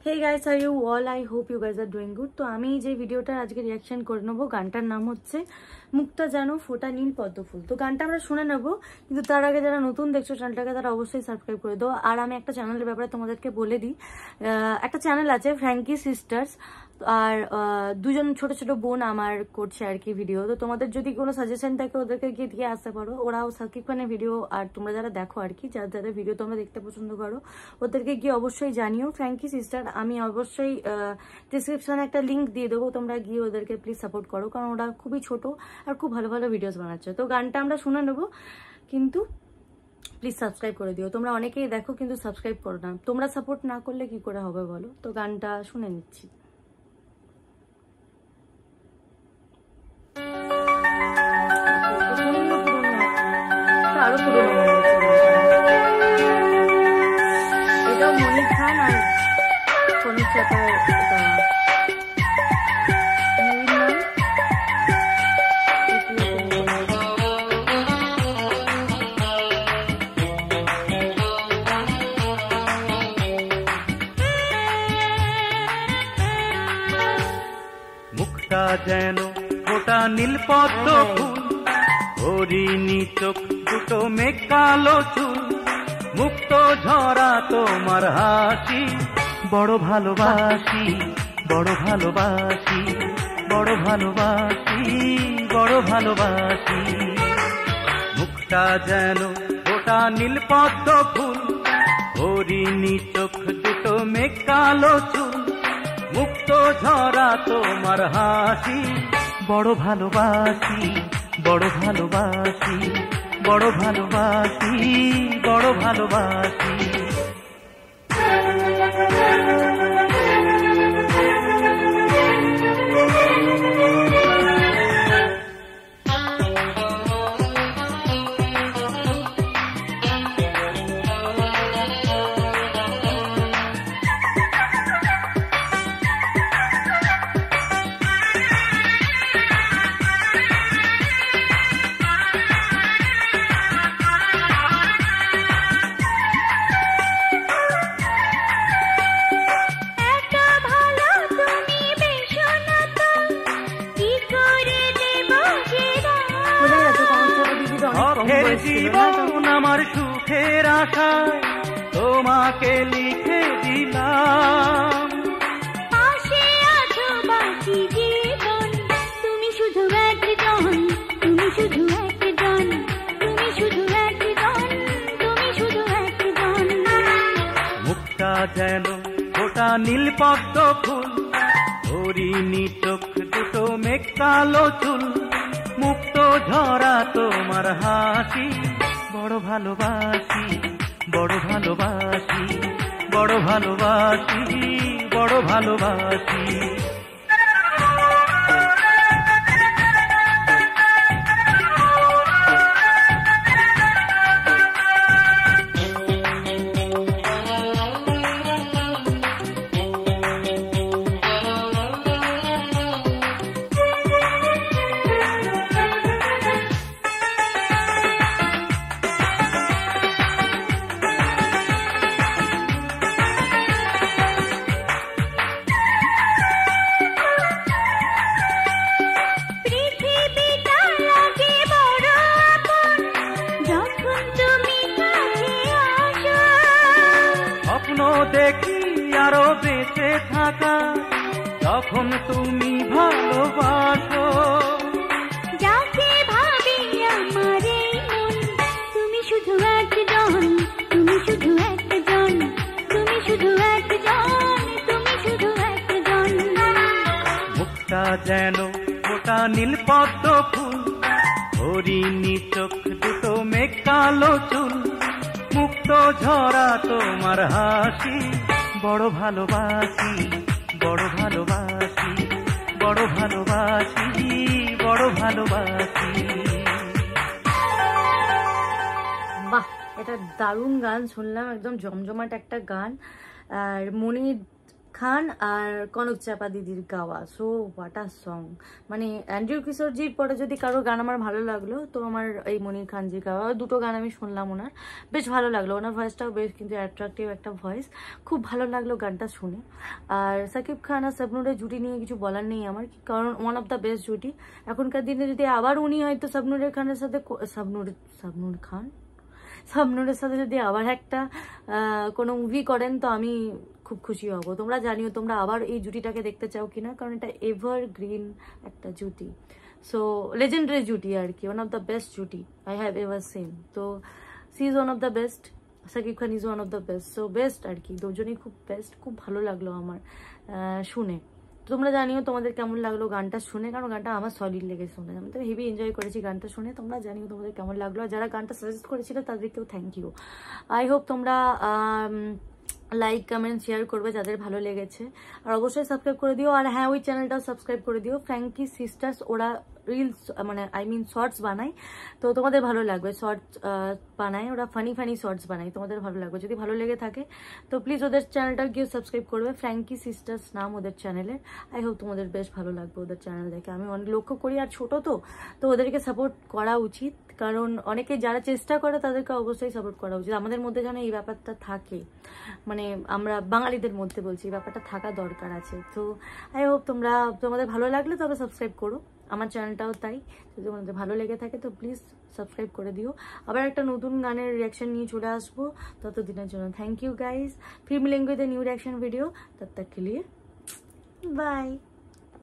Hey guys, how are you all? I hope you guys are doing good. তো আমি যে ভিডিওটার আজকে রিয়াকশন করে নেবো, গানটার নাম হচ্ছে মুক্তা জানো ফোটা নীল পদ্ম ফুল। তো গানটা আমরা শুনে নেবো, কিন্তু তার আগে যারা নতুন দেখছো চ্যানেলটাকে তারা অবশ্যই সাবস্ক্রাইব করে দাও। আর আমি একটা চ্যানেলের ব্যাপারে তোমাদেরকে বলে দিই, একটা চ্যানেল আছে ফ্র্যাঙ্কি সিস্টার্স, আর দুজন ছোট ছোট বোন আমার করছে আর কি ভিডিও। তো তোমাদের যদি কোনো সাজেশন থাকে ওদেরকে গিয়ে দিয়ে আসতে পারো, ওরাও সাবস্ক্রিপশনে ভিডিও, আর তোমরা যারা দেখো আর কি, যারা যারা ভিডিও তোমরা দেখতে পছন্দ করো ওদেরকে গিয়ে অবশ্যই জানিও। ফ্র্যাঙ্কি সিস্টার, আমি অবশ্যই ডিসক্রিপশনে একটা লিঙ্ক দিয়ে দেবো, তোমরা গিয়ে ওদেরকে প্লিজ সাপোর্ট করো, কারণ ওরা খুবই ছোট আর খুব ভালো ভালো ভিডিওস বানাচ্ছে। তো গানটা আমরা শুনে নেবো, কিন্তু প্লিজ সাবস্ক্রাইব করে দিও। তোমরা অনেকেই দেখো কিন্তু সাবস্ক্রাইব করো না, তোমরা সাপোর্ট না করলে কি করে হবে বলো। তো গানটা শুনে নিচ্ছি। আরো পুরোনো এটা মনির খান আর কনিষ্ঠার মুখটা যেন ফোটা নীল পদ্ম ফুল, হরিণী চোখ দুটো মেঘ কালো চুল, মুক্ত ঝরা তোমার হাসি, বড় ভালোবাসি, বড় ভালোবাসি, বড় ভালোবাসি, বড় ভালোবাসি। মুখটা যেন ফোটা নীল পদ্ম ফুল, হরিণী চোখ দুটো মেঘ কালো চুল, মুক্ত ঝরা তোমার হাসি, বড় ভালোবাসি, বড় ভালোবাসি, বড় ভালোবাসি, বড় ভালোবাসি। জীবন আমার সুখের আশায় তোমাকে লিখে দিলাম, পাশে আছো বাকি জীবন, তুমি শুধু একজন, তুমি শুধু একজন, তুমি শুধু একজন, তুমি শুধু একজন। মুখটা যেন ফোটা নীল পদ্ম ফুল, হরিণী চোখ দুটো মেঘ কালো চুল, মুক্ত ঝরা তোমার হাসি, বড় ভালোবাসি, বড় ভালোবাসি, বড় ভালোবাসি, বড় ভালোবাসি। দেখি আরো বেঁচে থাকা, তখন তুমি ভালোবাসো, যাকে ভাবি আমার এই মন, তুমি শুধু একজন, তুমি শুধু একজন, তুমি শুধু একজন, তুমি শুধু একজন। মুখটা যেন ফোটা নীল পদ্ম ফুল, হরিণী চোখ দুটো মেঘ কালো চুল, মুক্ত ঝরা তোমার হাসি, বড় ভালোবাসি, বড় ভালোবাসি, বড় ভালোবাসি, বড় ভালোবাসি। বাহ, এটা দারুণ গান শুনলাম, একদম জমজমাট একটা গান। আর মনির খান আর কনক চাপা দিদির গাওয়া। সো হোয়াট আ সং, মানে অ্যান্ড্রিউ কিশোরজির পরে যদি কারো গান আমার ভালো লাগলো তো আমার এই মনির খানজির গাওয়া। দুটো গান আমি শুনলাম ওনার, বেশ ভালো লাগলো। ওনার ভয়েসটাও বেশ কিন্তু অ্যাট্রাকটিভ একটা ভয়েস, খুব ভালো লাগলো গানটা শুনে। আর সাকিব খান আর শাবনূরের জুটি নিয়ে কিছু বলার নেই আমার, কারণ ওয়ান অফ দ্য বেস্ট জুটি। এখনকার দিনে যদি আবার উনি হয়তো শাবনূরের সাথে শাবনূরের সাথে যদি আবার একটা কোনো মুভি করেন তো আমি খুব খুশি হব। তোমরা জানিও তোমরা আবার এই জুটিটাকে দেখতে চাও কিনা, কারণ এটা এভারগ্রিন একটা জুটি। সো লেজেন্ডারি জুটি আর কি, ওয়ান অফ দ্য বেস্ট জুটি আই হ্যাভ এভার সিন। তো she is one of the best, Shakib Khan is one of the best. So best আর কি, দুজনেই খুব বেস্ট। খুব ভালো লাগলো আমার শুনে। তোমরা জানিও তোমাদের কেমন লাগলো গানটা শুনে, কারণ গানটা আমার সলিড লেগেছে শুনে, আমি তো হেভি এনজয় করেছি গানটা শুনে। তোমরা জানিও তোমাদের কেমন লাগলো, আর যারা গানটা সাজেস্ট করেছিল তাদেরকেও থ্যাংক ইউ। আই হোপ তোমরা লাইক কমেন্ট শেয়ার করবে যাদের ভালো লেগেছে, আর অবশ্যই সাবস্ক্রাইব করে দিও। আর হ্যাঁ, ওই চ্যানেলটাও সাবস্ক্রাইব করে দিও, ফ্র্যাঙ্কি সিস্টার্স। ওরা রিলস মানে শর্টস বানায়, তো তোমাদের ভালো লাগবে। শর্টস বানায় ওরা, ফানি ফানি শর্টস বানায়, তোমাদের ভালো লাগবে। যদি ভালো লেগে থাকে তো প্লিজ ওদের চ্যানেলটা গিয়ে সাবস্ক্রাইব করবে, ফ্র্যাঙ্কি সিস্টার্স নাম ওদের চ্যানেলের। আই হোপ তোমাদের বেশ ভালো লাগবে ওদের চ্যানেল দেখে। আমি অনেক লক্ষ্য করি, আর ছোট তো ওদেরকে সাপোর্ট করা উচিত, কারণ অনেকে যারা চেষ্টা করে তাদেরকে অবশ্যই সাপোর্ট করা উচিত। আমাদের মধ্যে যেন এই ব্যাপারটা থাকে, মানে আমরা বাঙালিদের মধ্যে বলছি, এই ব্যাপারটা থাকা দরকার আছে। তো আই হোপ তোমাদের ভালো লাগলে তবে সাবস্ক্রাইব করো, আমার চ্যানেলটাও তাই। যদি তোমাদের ভালো লেগে থাকে তো প্লিজ সাবস্ক্রাইব করে দিও। আবার একটা নতুন গানের রিয়াকশন নিয়ে চলে আসবো, ততদিনের জন্য থ্যাংক ইউ গাইজ। फिर मिलेंगे विद न्यू रिएक्शन वीडियो, तब तक के लिए बाय।